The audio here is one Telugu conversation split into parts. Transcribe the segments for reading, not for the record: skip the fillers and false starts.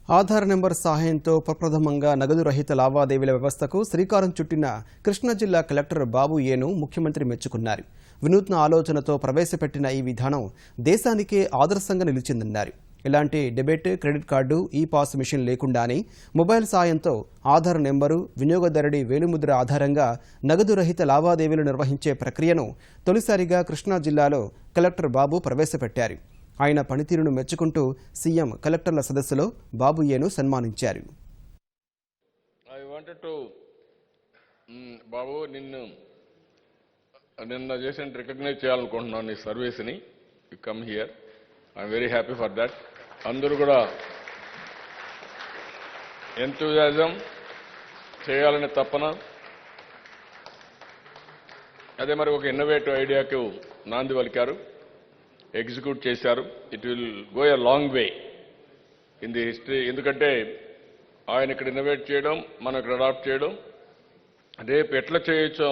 ఆధార్ నెంబర్ సహాయంతో ప్రప్రథమంగా నగదు రహిత లావాదేవీల వ్యవస్థకు శ్రీకారం చుట్టిన కృష్ణా జిల్లా కలెక్టర్ బాబు ఏను ముఖ్యమంత్రి మెచ్చుకున్నారు. వినూత్న ఆలోచనతో ప్రవేశపెట్టిన ఈ విధానం దేశానికే ఆదర్శంగా నిలిచిందన్నారు. ఇలాంటి డెబిట్, క్రెడిట్ కార్డు, ఈ పాస్ మిషన్ లేకుండానే మొబైల్ సాయంతో ఆధార్ నెంబరు, వినియోగదారుడి వేలిముద్ర ఆధారంగా నగదు రహిత లావాదేవీలు నిర్వహించే ప్రక్రియను తొలిసారిగా కృష్ణా జిల్లాలో కలెక్టర్ బాబు ప్రవేశపెట్టారు. ఆయన పనితీరును మెచ్చుకుంటూ సీఎం కలెక్టర్ల సదస్సులో బాబు ఏను సన్మానించారు. బాబు నిన్న చేసిన రికగ్నైజ్ చేయాలనుకుంటున్నాను ఈ సర్వీస్ని. You come here, I'm very happy for that. అందరూ కూడా ఎంతూజియాజం చేయాలనే తపన, అదే మరి ఒక ఇన్నోవేటివ్ ఐడియాకు నాంది పలికారు, ఎగ్జిక్యూట్ చేశారు. It will go a long way in the history. ఎందుకంటే ఆయన ఇక్కడ ఇన్నోవేట్ చేయడం, మనం ఇక్కడ అడాప్ట్ చేయడం, రేపు ఎట్లా చేయొచ్చో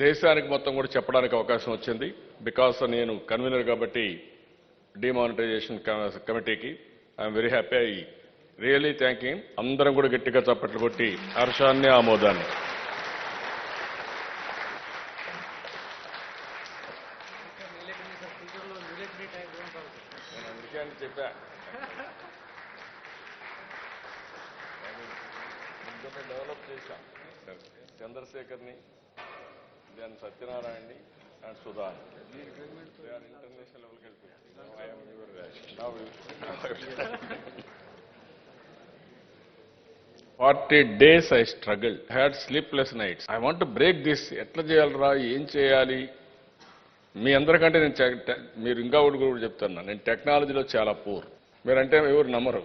దేశానికి మొత్తం కూడా చెప్పడానికి అవకాశం వచ్చింది. బికాస్ నేను కన్వీనర్ కాబట్టి డిమానిటైజేషన్ కమిటీకి I'm very happy. I really thank you. అందరం కూడా గట్టిగా చప్పట్లు కొట్టి హర్షాన్ని, ఆమోదాన్ని. చెప్పా డెవలప్ చేశాం. చంద్రశేఖర్ని, దాని సత్యనారాయణని అండ్ సుధా ఇంటర్నేషనల్ లెవెల్కి వెళ్ళిపోయారు. 40 days I struggled, had sleepless nights. I want to break this. ఎట్లా చేయాలరా, ఏం చేయాలి? మీ అందరికంటే మీరు ఇంకా ఒకటి కూడా చెప్తున్నా, నేను టెక్నాలజీలో చాలా పూర్. మీరంటే ఎవరు నమ్మరు.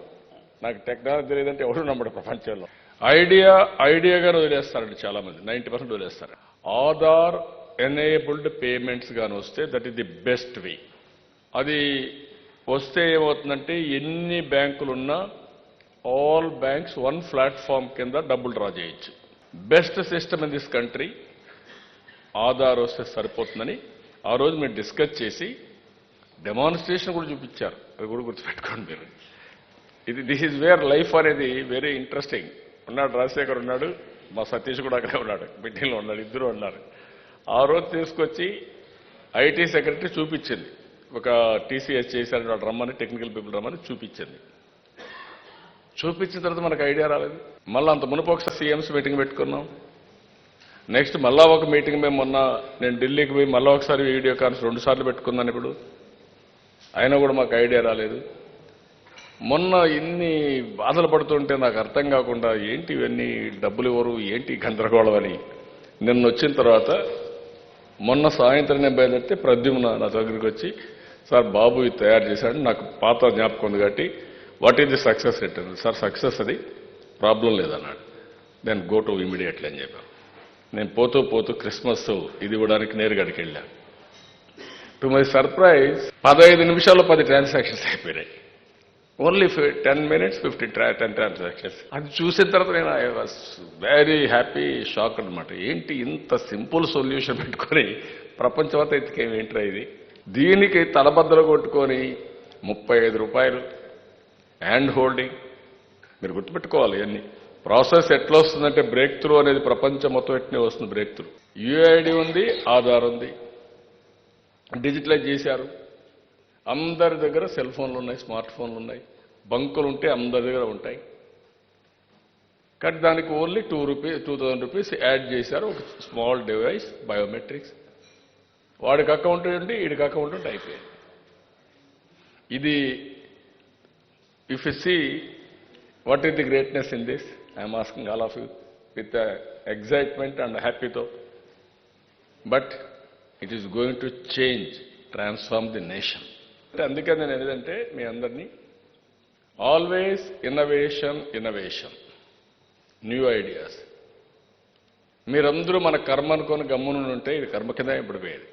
నాకు టెక్నాలజీ లేదంటే ఎవరు నమ్మడు ప్రపంచంలో. ఐడియాగానే వదిలేస్తారండి చాలా మంది, 90% వదిలేస్తారు. ఆధార్ ఎనేబుల్డ్ పేమెంట్స్ గాని వస్తే that is the best way. అది వస్తే ఏమవుతుందంటే ఎన్ని బ్యాంకులున్నా ఆల్ బ్యాంక్స్ వన్ ప్లాట్ఫామ్ కింద డబ్బులు డ్రా చేయొచ్చు. Best system in this country. Aadhaar వస్తే సరిపోతుందని ఆ రోజు మీరు డిస్కస్ చేసి డెమాన్స్ట్రేషన్ కూడా చూపించారు. అది కూడా గుర్తుపెట్టుకోండి మీరు. దిస్ ఈజ్ వేర్ లైఫ్ అనేది వెరీ ఇంట్రెస్టింగ్. ఉన్నాడు రాజశేఖర్, ఉన్నాడు మా సతీష్ కూడా అక్కడే ఉన్నాడు, మీటింగ్లో ఉన్నాడు, ఇద్దరు ఉన్నారు. ఆ రోజు తీసుకొచ్చి ఐటీ సెక్రటరీ చూపించింది. ఒక టీసీఎస్ చేశారు, వాడు రమ్మని, టెక్నికల్ పీపుల్ రమ్మని చూపించింది. చూపించిన తర్వాత మనకు ఐడియా రాలేదు. మళ్ళీ అంత మునుపు ఒకసారి సీఎంస్ మీటింగ్ పెట్టుకున్నాం. నెక్స్ట్ మళ్ళా ఒక మీటింగ్ మేము నేను ఢిల్లీకి పోయి మళ్ళీ ఒకసారి వీడియో కాన్ఫరెన్స్ 2 సార్లు పెట్టుకున్నాను. ఇప్పుడు అయినా కూడా మాకు ఐడియా రాలేదు. మొన్న ఇన్ని బాధలు పడుతుంటే నాకు అర్థం కాకుండా ఏంటి ఇవన్నీ, డబ్బులు ఇవ్వరు, ఏంటి గందరగోళం అని నిన్న వచ్చిన తర్వాత మొన్న సాయంత్రం నేను బయలుదేరితే ప్రద్యుమ్న నా దగ్గరికి వచ్చి, సార్ బాబు ఇది తయారు చేశాడు, నాకు పాత జ్ఞాపకం ఉంది కాబట్టి what is the success rate అని. సార్ సక్సెస్ అది, ప్రాబ్లం లేదన్నాడు. దెన్ గో టు ఇమీడియట్లీ అని చెప్పాను. నేను పోతూ క్రిస్మస్ ఇది ఇవ్వడానికి నేరుగడికి వెళ్ళాను. టు మై సర్ప్రైజ్ 15 నిమిషాల్లో 10 ట్రాన్సాక్షన్స్ అయిపోయినాయి. Only 10 minutes 10 transactions. అది చూసిన తర్వాత నేను I was very happy, shock అనమాట. ఏంటి ఇంత సింపుల్ సొల్యూషన్ పెట్టుకొని ప్రపంచం అంతా ఎత్తికేమేంట్రా ఇది. దీనికి తలబద్దలు కొట్టుకొని 35 రూపాయలు హ్యాండ్ హోల్డింగ్. మీరు గుర్తుపెట్టుకోవాలి ఇవన్నీ. ప్రాసెస్ ఎట్లా వస్తుందంటే బ్రేక్ త్రూ అనేది ప్రపంచం మొత్తం ఎట్నే వస్తుంది. బ్రేక్ త్రూ యూఐడి ఉంది, ఆధార్ ఉంది, డిజిటలైజ్ చేశారు. అందరి దగ్గర సెల్ ఫోన్లు ఉన్నాయి, స్మార్ట్ ఫోన్లు ఉన్నాయి, బంకులు ఉంటే అందరి దగ్గర ఉంటాయి. కానీ దానికి ఓన్లీ 2000 రూపీస్ యాడ్ చేశారు. ఒక స్మాల్ డివైస్, బయోమెట్రిక్స్. వాడికి అకౌంట్ ఉండి వీడికి అకౌంట్ ఉంటే అయిపోయింది. ఇది if you see what is the greatness in this, I'm asking all of you with excitement and హ్యాపీతో. But it is going to change, transform the nation. అందుకని నేను ఏదంటే మీ అందరినీ ఆల్వేస్ ఇన్నోవేషన్, న్యూ ఐడియాస్. మీరందరూ మన కర్మ అనుకొని గమ్మున ఉంటే ఇది కర్మ కింద ఇప్పుడు పోయేది.